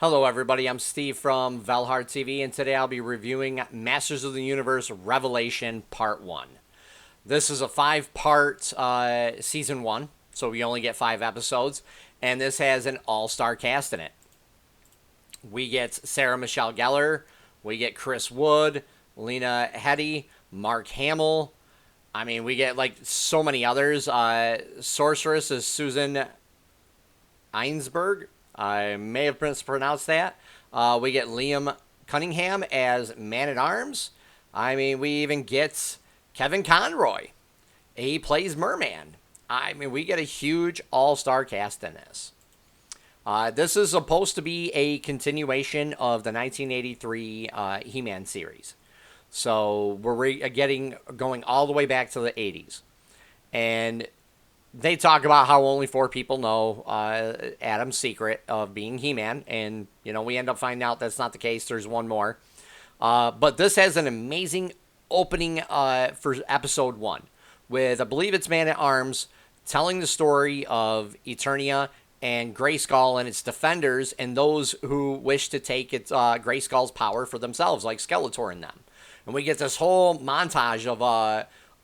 Hello, everybody. I'm Steve from VALHARTV, and today I'll be reviewing Masters of the Universe Revelation Part 1. This is a 5-part Season 1, so we only get 5 episodes, and this has an all-star cast in it. We get Sarah Michelle Gellar, we get Chris Wood, Lena Headey, Mark Hamill. I mean, we get, like, so many others. Sorceress is Susan Einsberg. I may have mispronounced that. We get Liam Cunningham as Man-at-Arms. I mean, we even get Kevin Conroy. He plays Merman. I mean, we get a huge all-star cast in this. This is supposed to be a continuation of the 1983 He-Man series. So we're going all the way back to the 80s. And they talk about how only 4 people know Adam's secret of being He-Man, and we end up finding out that's not the case. There's one more, but this has an amazing opening for episode 1, with I believe it's Man-at-Arms telling the story of Eternia and Grayskull and its defenders, and those who wish to take its Grayskull's power for themselves, like Skeletor and them. And we get this whole montage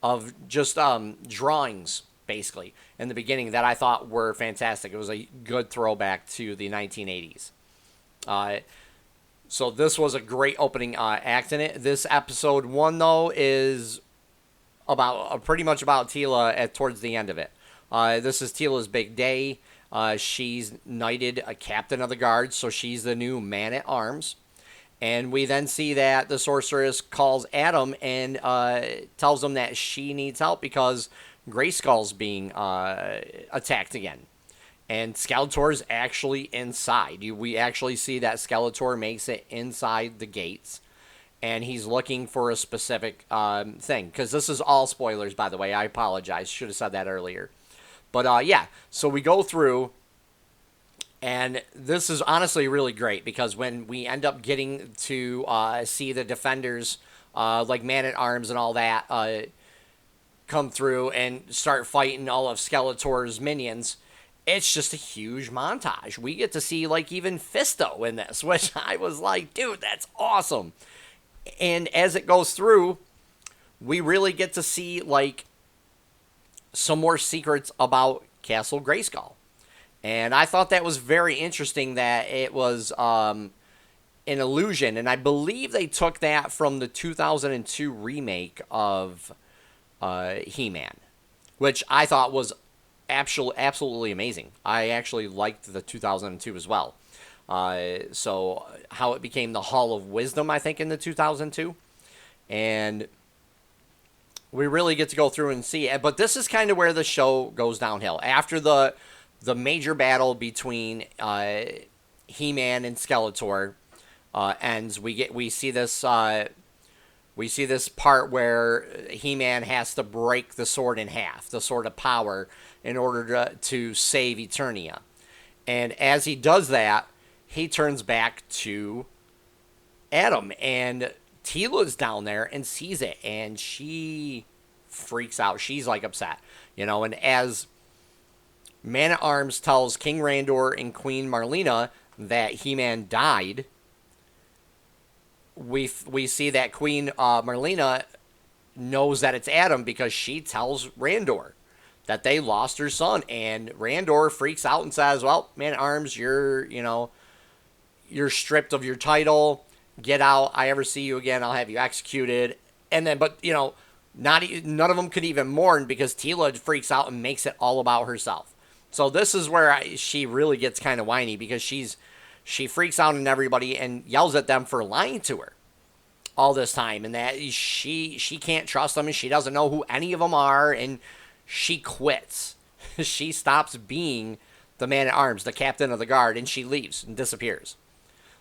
of just drawings, basically, in the beginning that I thought were fantastic. It was a good throwback to the 1980s. So this was a great opening act in it. This episode 1, though, is about pretty much about Teela towards the end of it. This is Teela's big day. She's knighted a captain of the guard, so she's the new Man-at-Arms. And we then see that the sorceress calls Adam and tells him that she needs help because Grayskull's being attacked again. And Skeletor's actually inside. We actually see that Skeletor makes it inside the gates. And he's looking for a specific thing. Because this is all spoilers, by the way. I apologize. Should have said that earlier. But yeah, so we go through. And this is honestly really great. Because when we end up getting to see the Defenders, like Man-at-Arms and all that, come through and start fighting all of Skeletor's minions, it's just a huge montage. We get to see, like, even Fisto in this, which I was like, dude, that's awesome. And as it goes through, we really get to see, like, some more secrets about Castle Grayskull. And I thought that was very interesting that it was an illusion. And I believe they took that from the 2002 remake of He-Man, which I thought was absolutely amazing. I actually liked the 2002 as well. So how it became the Hall of Wisdom, I think, in the 2002. And we really get to go through and see it. But this is kind of where the show goes downhill. After the major battle between He-Man and Skeletor ends, we see this... We see this part where He-Man has to break the sword in half, the Sword of Power, in order to save Eternia. And as he does that, he turns back to Adam. And Teela's down there and sees it. And she freaks out. She's, like, upset. And as Man-at-Arms tells King Randor and Queen Marlena that He-Man died, we see that Queen Marlena knows that it's Adam because she tells Randor that they lost her son, and Randor freaks out and says, "Well, Man-at-Arms, you're stripped of your title. Get out. I ever see you again, I'll have you executed." And then, but none of them could even mourn because Teela freaks out and makes it all about herself. So this is where she really gets kind of whiny because she freaks out on everybody and yells at them for lying to her all this time, and that she can't trust them, and she doesn't know who any of them are, and she quits. She stops being the Man-at-Arms, the captain of the guard, and she leaves and disappears.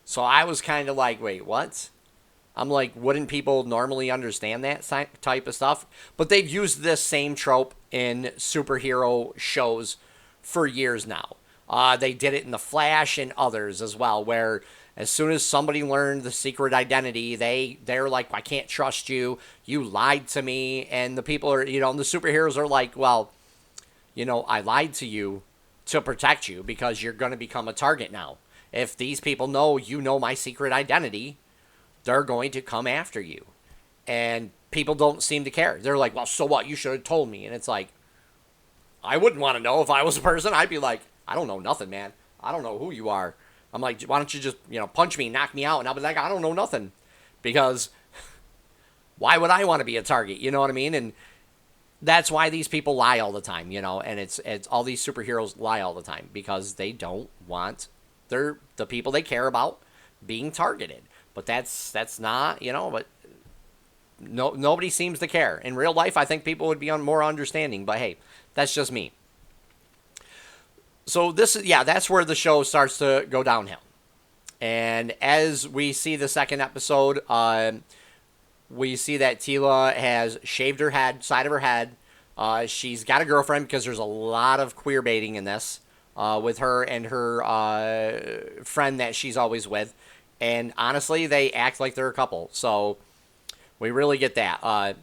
So I was kind of like, wait, what? I'm like, wouldn't people normally understand that type of stuff? But they've used this same trope in superhero shows for years now. They did it in The Flash and others as well, where as soon as somebody learned the secret identity, they're like, I can't trust you. You lied to me. And the people are, the superheroes are like, well, I lied to you to protect you because you're going to become a target now. if these people know you know my secret identity, they're going to come after you. And people don't seem to care. They're like, well, so what? You should have told me. And it's like, I wouldn't want to know if I was a person. I'd be like, I don't know nothing, man. I don't know who you are. I'm like, why don't you just, punch me, knock me out? And I'll be like, I don't know nothing. Because why would I want to be a target? You know what I mean? And that's why these people lie all the time, and it's all these superheroes lie all the time because they don't want the people they care about being targeted. But that's not, but nobody seems to care. In real life, I think people would be more understanding, but hey, that's just me. So that's where the show starts to go downhill. And as we see the second episode, we see that Teela has shaved her head, side of her head. She's got a girlfriend because there's a lot of queer baiting in this with her and her friend that she's always with. And honestly, they act like they're a couple. So we really get that.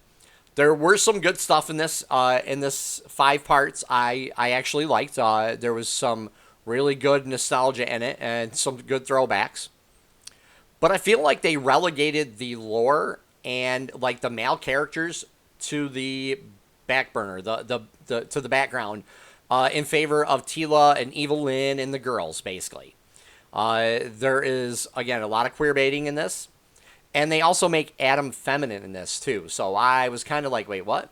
There were some good stuff in this 5 parts I actually liked. There was some really good nostalgia in it and some good throwbacks. But I feel like they relegated the lore and like the male characters to the back burner, to the background, in favor of Teela and Evelyn and the girls, basically. There is, again, a lot of queer baiting in this. And they also make Adam feminine in this, too. So I was kind of like, wait, what?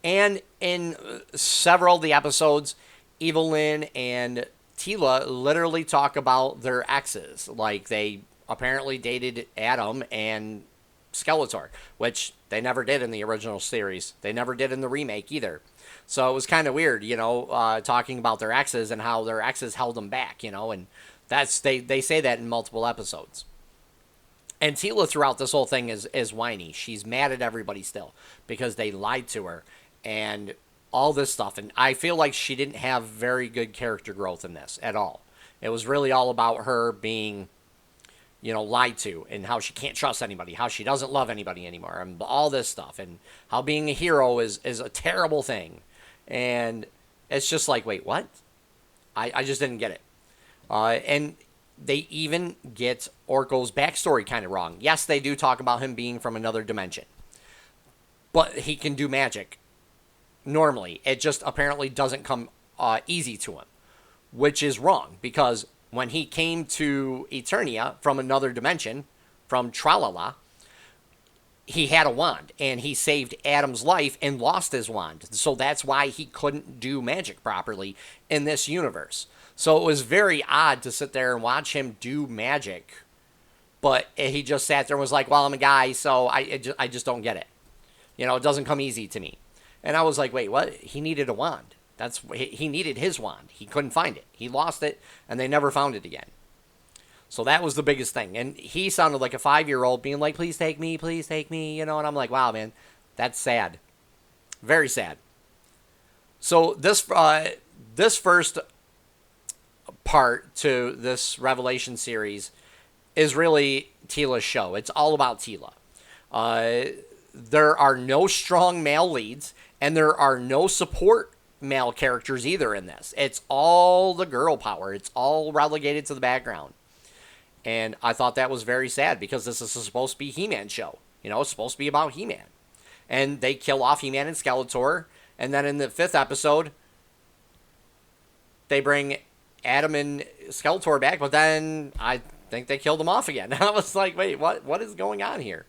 And in several of the episodes, Evelyn and Teela literally talk about their exes. Like, they apparently dated Adam and Skeletor, which they never did in the original series. They never did in the remake either. So it was kind of weird, talking about their exes and how their exes held them back, and that's they say that in multiple episodes. And Teela throughout this whole thing is whiny. She's mad at everybody still because they lied to her and all this stuff. And I feel like she didn't have very good character growth in this at all. It was really all about her being, lied to and how she can't trust anybody, how she doesn't love anybody anymore, and all this stuff, and how being a hero is a terrible thing. And it's just like, wait, what? I just didn't get it. And they even get Orko's backstory kind of wrong. Yes, they do talk about him being from another dimension. But he can do magic normally. It just apparently doesn't come easy to him, which is wrong because when he came to Eternia from another dimension, from Tralala, he had a wand, and he saved Adam's life and lost his wand. So that's why he couldn't do magic properly in this universe. So it was very odd to sit there and watch him do magic, but he just sat there and was like, well, I'm a guy, so I just don't get it. It doesn't come easy to me. And I was like, wait, what? He needed a wand. He needed his wand. He couldn't find it. He lost it, and they never found it again. So that was the biggest thing. And he sounded like a 5-year-old being like, please take me, and I'm like, wow, man, that's sad. Very sad. So this first part to this Revelation series is really Teela's show. It's all about Teela. There are no strong male leads, and there are no support male characters either in this. It's all the girl power. It's all relegated to the background. And I thought that was very sad because this is supposed to be He-Man show. It's supposed to be about He-Man. And they kill off He-Man and Skeletor. And then in the 5th episode, they bring Adam and Skeletor back, but then I think they killed them off again. I was like, wait, what is going on here?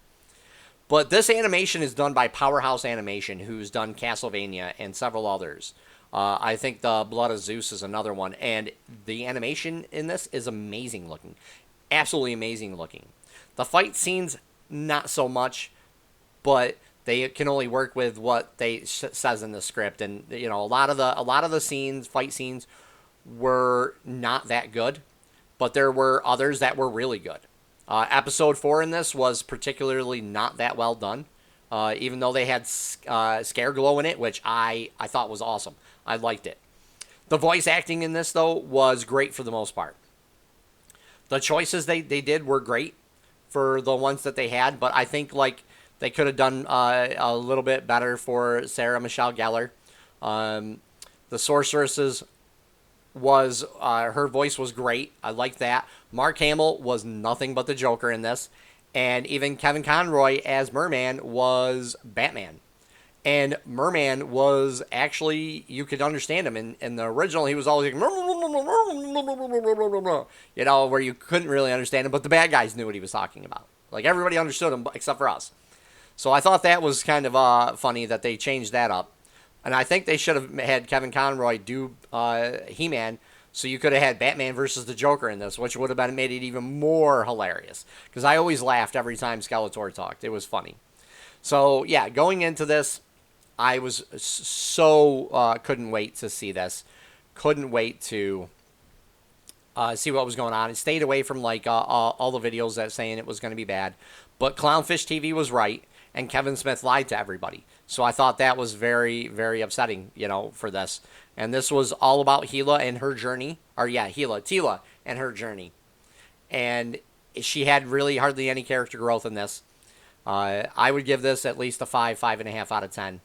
But this animation is done by Powerhouse Animation, who's done Castlevania and several others. I think the Blood of Zeus is another one. And the animation in this is amazing looking. Absolutely amazing looking. The fight scenes, not so much, but they can only work with what they says in the script. And, a lot of the fight scenes, were not that good, but there were others that were really good. Episode 4 in this was particularly not that well done, even though they had Scareglow in it, which I thought was awesome. I liked it. The voice acting in this, though, was great for the most part. The choices they did were great for the ones that they had, but I think they could have done a little bit better for Sarah Michelle Gellar. The sorceresses was her voice was great. I liked that. Mark Hamill was nothing but the Joker in this, and even Kevin Conroy as Merman was Batman. And Merman was actually, you could understand him. In the original, he was always like, you know, where you couldn't really understand him, but the bad guys knew what he was talking about. Like, everybody understood him except for us. So I thought that was kind of funny that they changed that up. And I think they should have had Kevin Conroy do He-Man, so you could have had Batman versus the Joker in this, which would have made it even more hilarious. Because I always laughed every time Skeletor talked. It was funny. So, yeah, going into this, I was so couldn't wait to see this. Couldn't wait to see what was going on. It stayed away from like all the videos that saying it was going to be bad. But Clownfish TV was right, and Kevin Smith lied to everybody. So I thought that was very, very upsetting, you know, for this. And this was all about Teela and her journey. Or yeah, Teela and her journey. And she had really hardly any character growth in this. I would give this at least a 5.5 out of 10.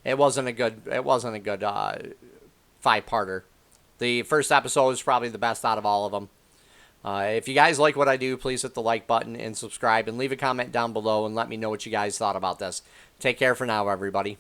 It wasn't a good 5-parter. The first episode is probably the best out of all of them. If you guys like what I do, please hit the like button and subscribe and leave a comment down below and let me know what you guys thought about this. Take care for now, everybody.